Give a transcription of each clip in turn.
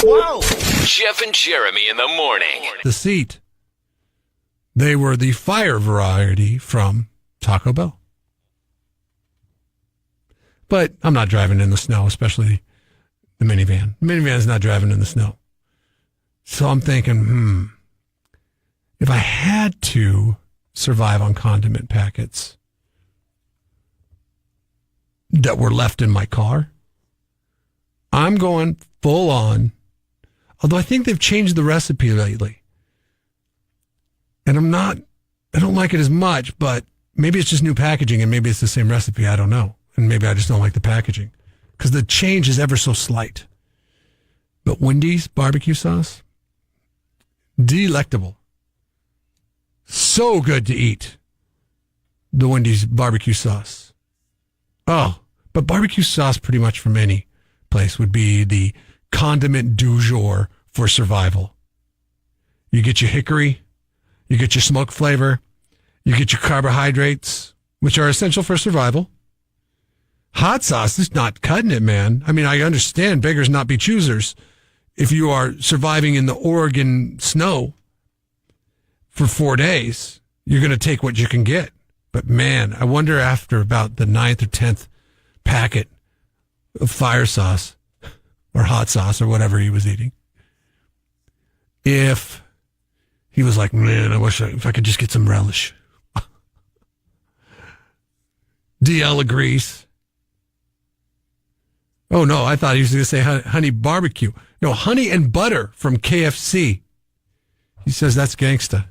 Whoa! Jeff and Jeremy in the morning. The seat. They were the fire variety from Taco Bell. But I'm not driving in the snow, especially the minivan. The minivan's not driving in the snow. So I'm thinking, if I had to survive on condiment packets that were left in my car, I'm going full on. Although I think they've changed the recipe lately. And I don't like it as much, but maybe it's just new packaging and maybe it's the same recipe. I don't know. And maybe I just don't like the packaging because the change is ever so slight. But Wendy's barbecue sauce, delectable. So good to eat. The Wendy's barbecue sauce. Oh, but barbecue sauce pretty much from any place would be the condiment du jour for survival. You get your hickory, you get your smoke flavor, you get your carbohydrates, which are essential for survival. Hot sauce is not cutting it, man. I mean, I understand beggars not be choosers. If you are surviving in the Oregon snow for 4 days, you're going to take what you can get. But man, I wonder after about the 9th or 10th packet of fire sauce or hot sauce or whatever he was eating, if he was like, man, I wish if I could just get some relish. DL agrees. Oh, no, I thought he was going to say honey barbecue. No, honey and butter from KFC. He says that's gangsta.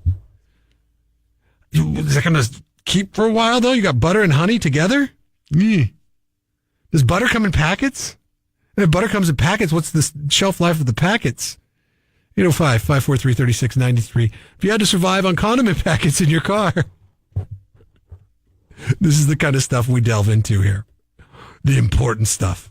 Is that going to keep for a while, though? You got butter and honey together? Does butter come in packets? And if butter comes in packets, what's the shelf life of the packets? 805-543-3693. If you had to survive on condiment packets in your car, this is the kind of stuff we delve into here. The important stuff.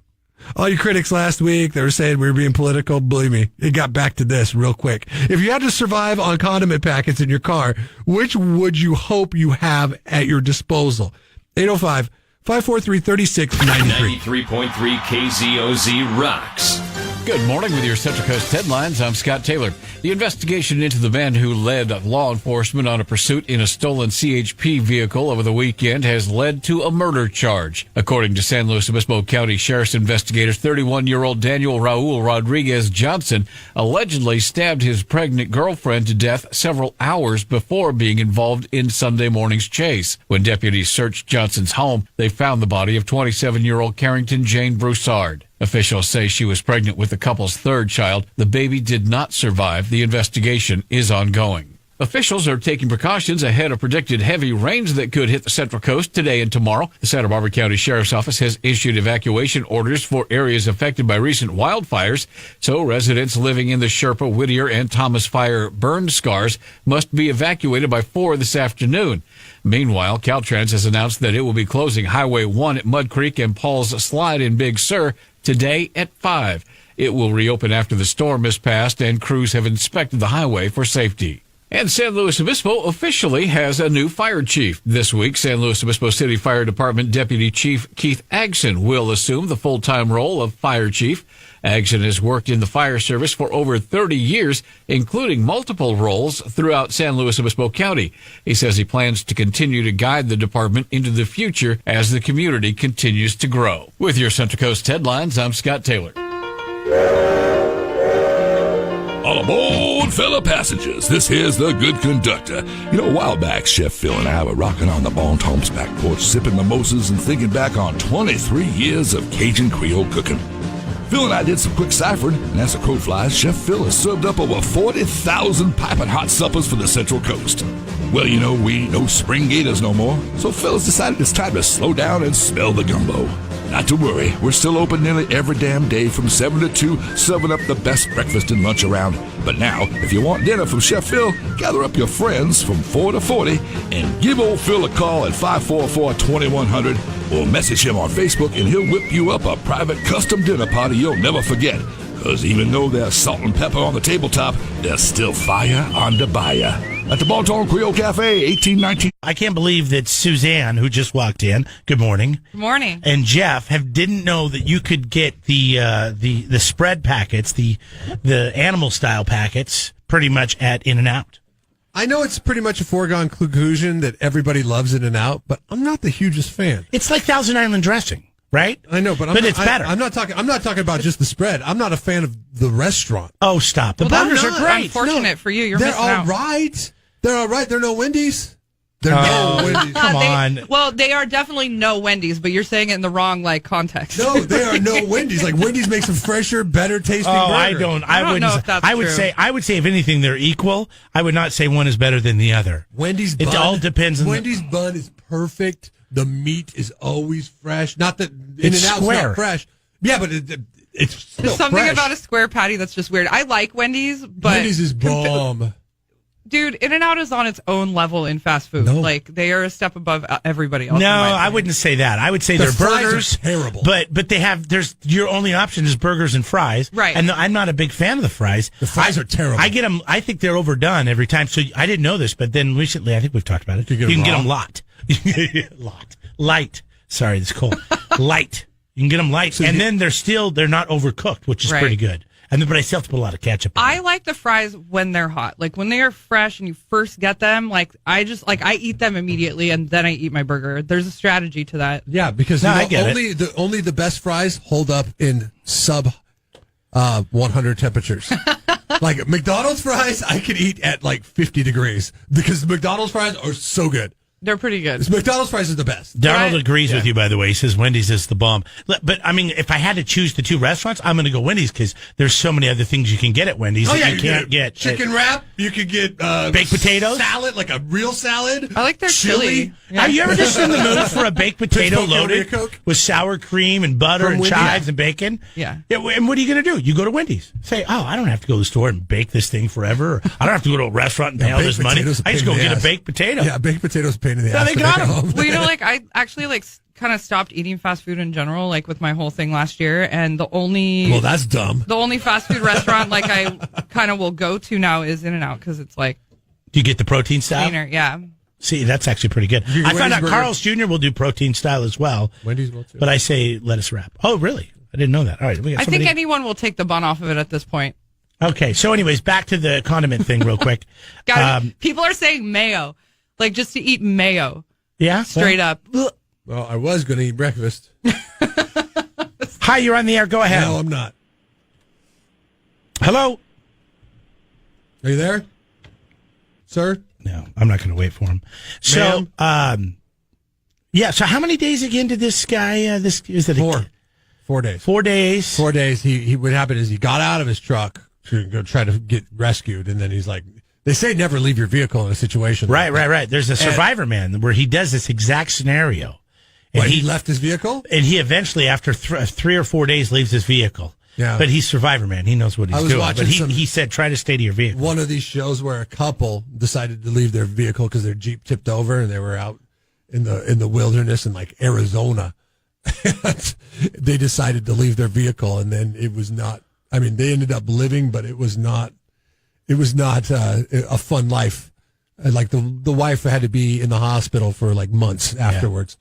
All you critics last week, they were saying we were being political. Believe me, it got back to this real quick. If you had to survive on condiment packets in your car, which would you hope you have at your disposal? 805-543-3693. 93.3 KZOZ rocks. Good morning with your Central Coast headlines. I'm Scott Taylor. The investigation into the man who led law enforcement on a pursuit in a stolen CHP vehicle over the weekend has led to a murder charge. According to San Luis Obispo County Sheriff's investigators, 31-year-old Daniel Raul Rodriguez Johnson allegedly stabbed his pregnant girlfriend to death several hours before being involved in Sunday morning's chase. When deputies searched Johnson's home, they found the body of 27-year-old Carrington Jane Broussard. Officials say she was pregnant with the couple's third child. The baby did not survive. The investigation is ongoing. Officials are taking precautions ahead of predicted heavy rains that could hit the Central Coast today and tomorrow. The Santa Barbara County Sheriff's Office has issued evacuation orders for areas affected by recent wildfires, so residents living in the Sherpa, Whittier, and Thomas Fire burn scars must be evacuated by 4 this afternoon. Meanwhile, Caltrans has announced that it will be closing Highway 1 at Mud Creek and Paul's Slide in Big Sur today at 5. It will reopen after the storm has passed and crews have inspected the highway for safety. And San Luis Obispo officially has a new fire chief. This week, San Luis Obispo City Fire Department Deputy Chief Keith Agson will assume the full-time role of fire chief. Agson has worked in the fire service for over 30 years, including multiple roles throughout San Luis Obispo County. He says he plans to continue to guide the department into the future as the community continues to grow. With your Central Coast headlines, I'm Scott Taylor. All aboard, fellow passengers. This here's the good conductor. You know, a while back, Chef Phil and I were rocking on the Bon Tom's back porch, sipping mimosas and thinking back on 23 years of Cajun Creole cooking. Phil and I did some quick ciphering, and as the crow flies, Chef Phil has served up over 40,000 piping hot suppers for the Central Coast. Well, you know, we ain't no spring gators no more, so Phil has decided it's time to slow down and smell the gumbo. Not to worry, we're still open nearly every damn day from 7 to 2, serving up the best breakfast and lunch around. But now, if you want dinner from Chef Phil, gather up your friends from 4 to 40 and give old Phil a call at 544-2100 or message him on Facebook and he'll whip you up a private custom dinner party you'll never forget. Because even though there's salt and pepper on the tabletop, there's still fire on the buyer. at the Bon Ton Creole Cafe, 1819. I can't believe that Suzanne, who just walked in, good morning. Good morning. And Jeff didn't know that you could get the spread packets, the animal style packets, pretty much at In-N-Out. I know it's pretty much a foregone conclusion that everybody loves In-N-Out, but I'm not the hugest fan. It's like Thousand Island dressing, right? I know, but it's better. I'm not talking about just the spread. I'm not a fan of the restaurant. Oh, stop! The burgers are great. Unfortunate for you. You're They're missing all out. right. They're all right. They're no Wendy's. They're no Wendy's. Come on. Well, they are definitely no Wendy's, but you're saying it in the wrong context. No, they are no Wendy's. Like Wendy's makes a fresher, better tasting burger. I don't know if that's I would true. I would say if anything they're equal. I would not say one is better than the other. Wendy's It bun, all depends on Wendy's bun is perfect. The meat is always fresh. Not that It's In-N-Out's square. not fresh. Yeah, but it's still There's something fresh. about a square patty that's just weird. I like Wendy's, but Wendy's is bomb. dude, In-N-Out is on its own level in fast food. No. Like they are a step above everybody else. No, in my I opinion. wouldn't say that. I would say The their fries burgers are terrible. but they have your only option is burgers and fries. Right. And I'm not a big fan of the fries. The fries are terrible. I get them. I think they're overdone every time. So I didn't know this, but then recently I think we've talked about it. You You can can get get 'em them light. Sorry, it's cold. Light. You can get them light, and then they're not overcooked, which is Right. pretty good. But I still have to put a lot of ketchup on I it. like the fries when they're hot. Like when they are fresh and you first get them, I eat them immediately and then I eat my burger. There's a strategy to that. Yeah, because I get it. only the best fries hold up in sub 100 temperatures. Like McDonald's fries, I can eat at like 50 degrees because McDonald's fries are so good. They're pretty good. McDonald's fries is the best. Donald Right. agrees with you, by the way. He says Wendy's is the bomb. But, I mean, if I had to choose the two restaurants, I'm going to go Wendy's because there's so many other things you can get at Wendy's that you can't get. chicken wrap. You could get Baked potatoes? salad, like a real salad. I like their chili. Yeah. Have you ever just in the mood for a baked potato Coke, loaded Coke? with sour cream and butter From and Wendy's? chives and bacon? Yeah. And what are you going to do? You go to Wendy's. Say, I don't have to go to the store and bake this thing forever. Or, I don't have to go to a restaurant and pay all baked this money. potatoes a I just pain go in the get a ass. baked potato. Yeah, baked potatoes pain in the ass. they to got make 'em. at home. Well, I actually kind of stopped eating fast food in general, with my whole thing last year, and the only that's dumb. fast food restaurant I kind of will go to now is In-N-Out because it's Do you get the protein style? cleaner. Yeah. See, that's actually pretty good. You get I found Wendy's out burger? Carl's Jr. will do protein style as well. Wendy's will too. But I say lettuce wrap. Oh, really? I didn't know that. All right. We got I somebody. think anyone will take the bun off of it at this point. Okay. So, anyways, back to the condiment thing real quick. People are saying mayo, just to eat mayo Yeah? straight up. Well, I was going to eat breakfast. Hi, you're on the air. Go ahead. No, I'm not. Hello? Are you there, sir? No, I'm not going to wait for him. So, yeah. So, how many days again did this guy? Is it 4 days. 4 days. 4 days. He what happened is he got out of his truck to go try to get rescued, and then he's like, they say never leave your vehicle in a situation. Right. There's a Survivor Man where he does this exact scenario, and He left his vehicle. and he eventually, after 3 or 4 days, leaves his vehicle. Yeah. But he's Survivor Man. He knows what he's I was doing. watching But some- he said, try to stay to your vehicle. One of these shows where a couple decided to leave their vehicle because their Jeep tipped over and they were out in the wilderness in Arizona. They decided to leave their vehicle, and then it was not. I mean, they ended up living, but it was not. It was not a fun life. The wife had to be in the hospital for months afterwards,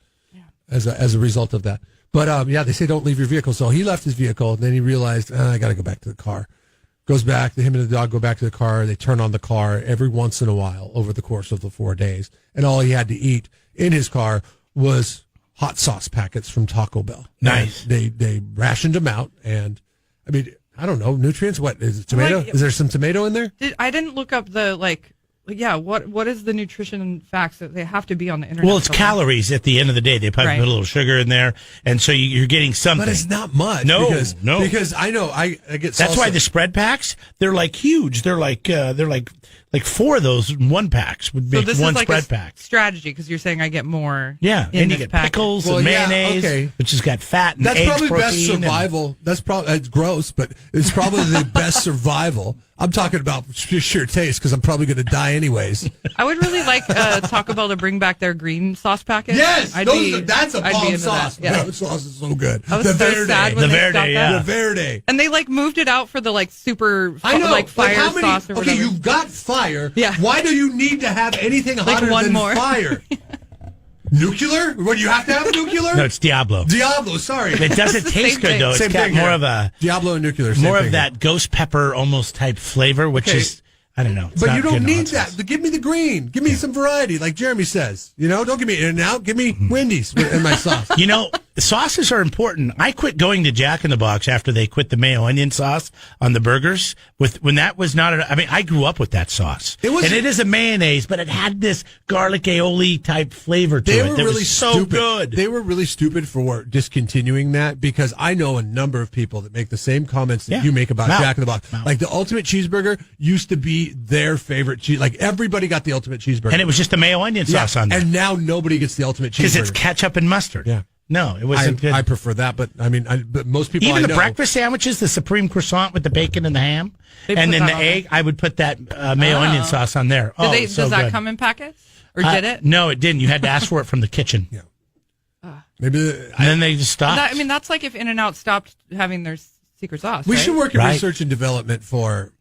as a result of that. But they say don't leave your vehicle. So he left his vehicle, and then he realized I got to go back to the car. Goes back. Him and the dog go back to the car. They turn on the car every once in a while over the course of the 4 days, and all he had to eat in his car was hot sauce packets from Taco Bell. Nice. And they rationed him out, and I mean, I don't know, nutrients. What is it, tomato? Is there some tomato in there? I didn't look up the what is the nutrition facts that they have to be on the internet? Well, it's somewhere. calories at the end of the day. They probably Right. put a little sugar in there, and so you're getting something. But it's not much. No, no. Because I know I get. That's salsa. why the spread packs, they're huge. They're like 4 of those in 1 packs would So make this one is spread pack. strategy because you're saying I get more. Yeah, in and you this get packet. pickles Well, and yeah, mayonnaise, okay. which has got fat and That's eggs, probably best protein, and- survival. That's probably it's gross, but it's probably the best survival. I'm talking about sheer taste because I'm probably going to die anyways. I would really like Taco Bell to bring back their green sauce packet. Yes, I'd that's a I'd be bomb into sauce. that. Yeah. That sauce is so good. I was so sad when The they Verde, stopped yeah. that. The Verde. And they moved it out for the super I know. fire how many, sauce or okay, whatever. you've got 5. fire. Yeah. Why do you need to have anything hotter one than more. fire? Nuclear? What, do you have to have nuclear? No, it's Diablo. Diablo, sorry. It doesn't the taste same good, thing. though. It's Same got thing more here. of a... Diablo and nuclear. Same More thing of here. that ghost pepper almost type flavor, which Okay. is, I don't know. It's But not you don't good need hot sauce. that. Give me the green. Give me some variety, like Jeremy says. Don't give me In-N-Out. Give me Wendy's in my sauce. Sauces are important. I quit going to Jack in the Box after they quit the mayo onion sauce on the burgers. When that was not, I grew up with that sauce. And it is a mayonnaise, but it had this garlic aioli type flavor to it. They were that really was so stupid. good. They were really stupid for discontinuing that because I know a number of people that make the same comments that you make about Jack in the Box. Like the Ultimate Cheeseburger used to be their favorite cheese. Like everybody got the Ultimate Cheeseburger. And it was just a mayo onion sauce on there. And now nobody gets the Ultimate Cheeseburger. Because it's ketchup and mustard. Yeah. No, it wasn't good. I prefer that, but but most people Even I the know, breakfast sandwiches, the supreme croissant with the bacon and the ham, They and put then that the on egg, I would put that mayo onion sauce on there. Oh, Does so that good. come in packets? Or did it? No, it didn't. You had to ask for it from the kitchen. Yeah. Maybe And then they just stopped. That's like if In-N-Out stopped having their secret sauce. we right? should work in Right. research and development for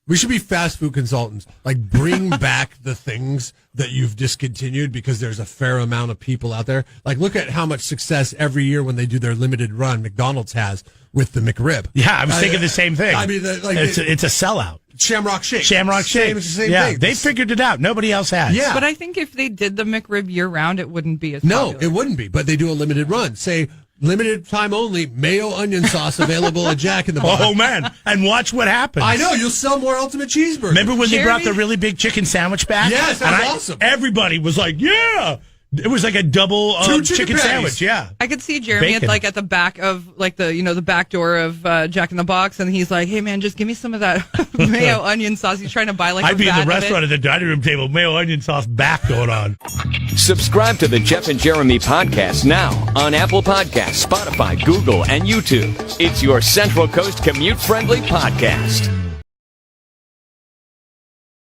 we should be fast food consultants. Like bring back the things that you've discontinued because there's a fair amount of people out there. Like look at how much success every year when they do their limited run McDonald's has with the McRib. Yeah, I was thinking the same thing. I mean, it's a sellout. Shamrock Shake. Shamrock Shake. Same yeah, thing. they figured it out. Nobody else has. Yeah. But I think if they did the McRib year round, it wouldn't be as No, popular. it wouldn't be. But they do a limited run. Say limited time only, mayo onion sauce available at Jack in the Box. Oh man! And watch what happens. I know you'll sell more Ultimate Cheeseburgers. Remember when they brought Jeremy? the really big chicken sandwich back? Yes, that was And awesome. Everybody was like, "Yeah!" It was like a double Two chicken patties. sandwich. Yeah. I could see Jeremy Bacon. at the back of the back door of Jack in the Box, and he's like, "Hey man, just give me some of that mayo onion sauce." He's trying to buy like I'd a be in vat the of restaurant it. at the dining room table, mayo onion sauce back going on. Subscribe to the Jeff and Jeremy podcast now on Apple Podcasts, Spotify, Google, and YouTube. It's your Central Coast commute-friendly podcast.